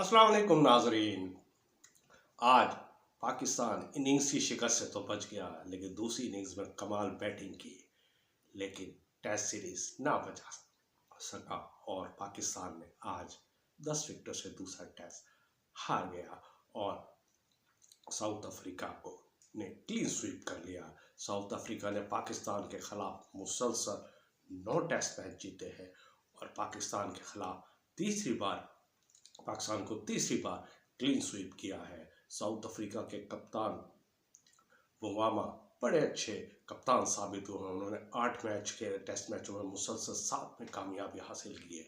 अस्सलाम वालेकुम नाजरीन। आज पाकिस्तान इनिंग्स की शिकस्त से तो बच गया, लेकिन दूसरी इनिंग्स में कमाल बैटिंग की, लेकिन टेस्ट सीरीज ना बचा सका और पाकिस्तान ने आज 10 विकेटों से दूसरा टेस्ट हार गया और साउथ अफ्रीका को ने क्लीन स्वीप कर लिया। साउथ अफ्रीका ने पाकिस्तान के खिलाफ मुसलसल 9 टेस्ट मैच जीते हैं और पाकिस्तान को तीसरी बार क्लीन स्वीप किया है। साउथ अफ्रीका के कप्तान बुवामा बड़े अच्छे कप्तान साबित हुए। उन्होंने 8 मैच के टेस्ट मैचों में मुसलसल 7 में कामयाबी हासिल की है।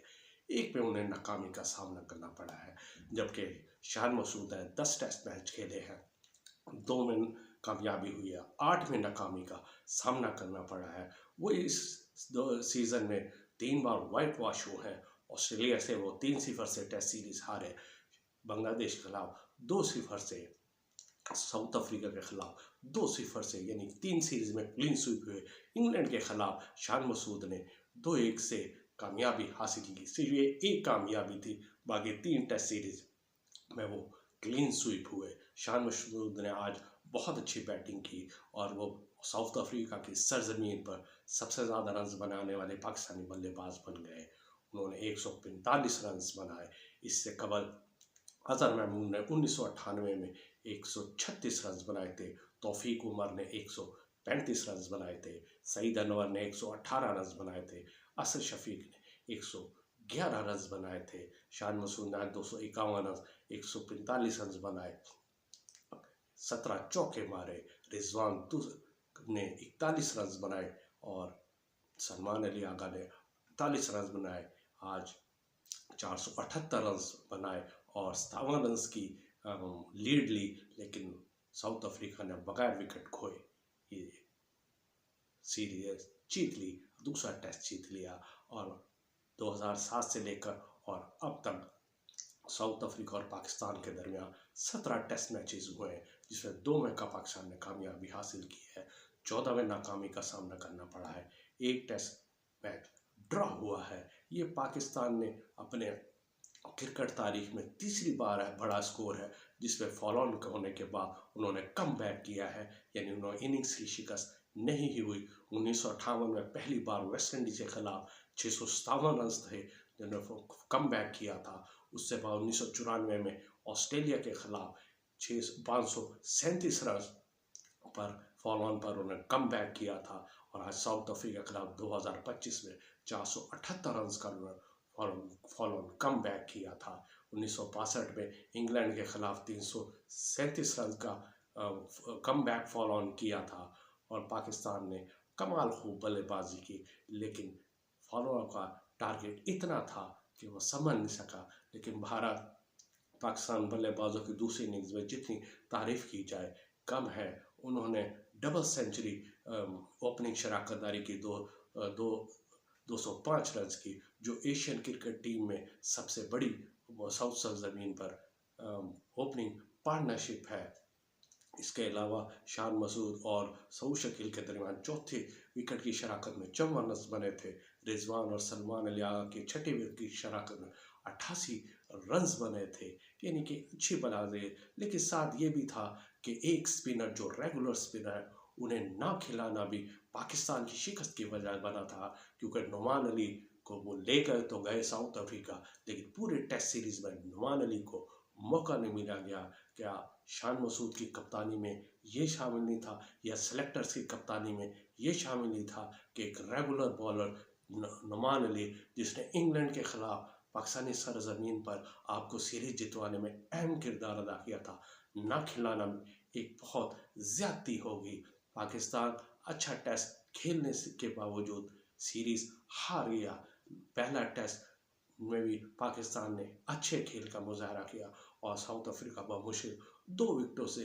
एक में उन्हें नाकामी का सामना करना पड़ा है, जबकि शान मसूद ने 10 टेस्ट मैच खेले हैं, 2 में कामयाबी हुई है, 8 में नाकामी का सामना करना पड़ा है। वो इस सीज़न में 3 बार वाइट वॉश हुए हैं। ऑस्ट्रेलिया से वो 3-0 से टेस्ट सीरीज हारे, बांग्लादेश के खिलाफ 2-0 से, साउथ अफ्रीका के खिलाफ 2-0 से, यानी 3 सीरीज में क्लीन स्वीप हुए। इंग्लैंड के खिलाफ शान मसूद ने 2-1 से कामयाबी हासिल की। सिर्फ ये एक कामयाबी थी, बाकी 3 टेस्ट सीरीज में वो क्लीन स्वीप हुए। शान मसूद ने आज बहुत अच्छी बैटिंग की और वो साउथ अफ्रीका की सरजमीन पर सबसे ज़्यादा रन बनाने वाले पाकिस्तानी बल्लेबाज बन गए। उन्होंने 145 रन बनाए। इससे कबल अजहर महमूद ने 1998 में 136 रन बनाए थे। तौफीक उमर ने 135 रन बनाए थे। सईद अनवर ने 118 रन बनाए थे। असद शफीक ने 111 रन बनाए थे। शान मसूद ने 251 रन, 145 रन बनाए, 17 चौके मारे। रिजवान ने 41 रन बनाए और सलमान अली आगा ने 41 रन बनाए। आज 478 रन बनाए और 57 रन की लीड ली, लेकिन साउथ अफ्रीका ने बगैर विकेट खोए ये सीरीज जीत ली, दूसरा टेस्ट जीत लिया। और 2007 से लेकर और अब तक साउथ अफ्रीका और पाकिस्तान के दरमियान 17 टेस्ट मैचेस हुए हैं, जिसमें 2 में का पाकिस्तान ने कामयाबी हासिल की है, 14 में नाकामी का सामना करना पड़ा है, 1 टेस्ट मैच ड्रॉ हुआ है। ये पाकिस्तान ने अपने क्रिकेट तारीख में तीसरी बार है बड़ा स्कोर है, जिसमें फॉलो ऑन होने के बाद उन्होंने कम बैक किया है, यानी उन्होंने इनिंग्स की शिकस्त नहीं ही हुई। 1958 में पहली बार वेस्ट इंडीज के खिलाफ 657 रन थे जिन्होंने कम बैक किया था। उससे बाद 1994 में ऑस्ट्रेलिया के खिलाफ 537 रन पर फॉलो ऑन पर उन्होंने कम बैक किया था। और आज साउथ अफ्रीका के खिलाफ 2025 में 478 रन का फॉलो ऑन कम बैक किया था। 1962 में इंग्लैंड के खिलाफ 337 रन का कम बैक फॉलो ऑन किया था और पाकिस्तान ने कमाल खूब बल्लेबाजी की, लेकिन फॉलो ऑन का टारगेट इतना था कि वो समझ नहीं सका। लेकिन भारत पाकिस्तान बल्लेबाजों की दूसरी इनिंग्स में जितनी तारीफ की जाए कम है। उन्होंने डबल सेंचुरी ओपनिंग शराकतदारी की, 205 रन की, जो एशियन क्रिकेट टीम में सबसे बड़ी साउथ सरजमीन पर ओपनिंग पार्टनरशिप है। इसके अलावा शान मसूद और सऊद शकील के दरमियान चौथे विकेट की शराकत में 54 रन बने थे। रिजवान और सलमान अली आगा की छठी विकेट की शराकत में 88 रन बने थे, यानी कि अच्छी बल्लेबाजी। लेकिन साथ ये भी था कि एक स्पिनर जो रेगुलर स्पिनर है उन्हें ना खिलाना भी पाकिस्तान की शिकस्त की वजह बना था, क्योंकि नुमान अली को वो ले गए तो गए साउथ अफ्रीका, लेकिन पूरे टेस्ट सीरीज में नुमान अली को मौका नहीं मिला गया। क्या शान मसूद की कप्तानी में ये शामिल नहीं था, या सेलेक्टर्स की कप्तानी में ये शामिल नहीं था कि एक रेगुलर बॉलर नुमान अली, जिसने इंग्लैंड के खिलाफ पाकिस्तानी सरजमीन पर आपको सीरीज जितवाने में अहम किरदार अदा किया था, ना खिलाना एक बहुत ज्यादती होगी। पाकिस्तान अच्छा टेस्ट खेलने के बावजूद सीरीज हार गया। पहला टेस्ट में भी पाकिस्तान ने अच्छे खेल का मुजाहरा किया और साउथ अफ्रीका बमुश्किल 2 विकेटों से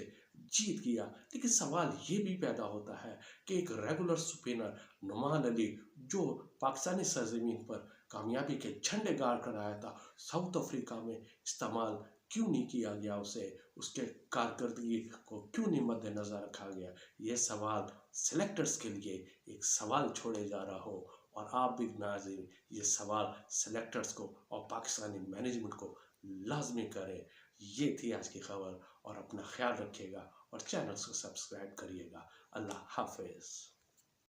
जीत गया। लेकिन सवाल ये भी पैदा होता है कि एक रेगुलर स्पिनर नुमान अली, जो पाकिस्तानी सरजमीन पर कामयाबी के झंडे गाड़ कर आया था, साउथ अफ्रीका में इस्तेमाल क्यों नहीं किया गया, उसे उसके कारकर्दगी को क्यों नहीं मद्देनजर रखा गया। ये सवाल सेलेक्टर्स के लिए एक सवाल छोड़े जा रहा हो और आप भी नाज़रीन ये सवाल सेलेक्टर्स को और पाकिस्तानी मैनेजमेंट को लाजमी करें। ये थी आज की खबर, और अपना ख्याल रखिएगा और चैनल को सब्सक्राइब करिएगा। अल्लाह हाफिज।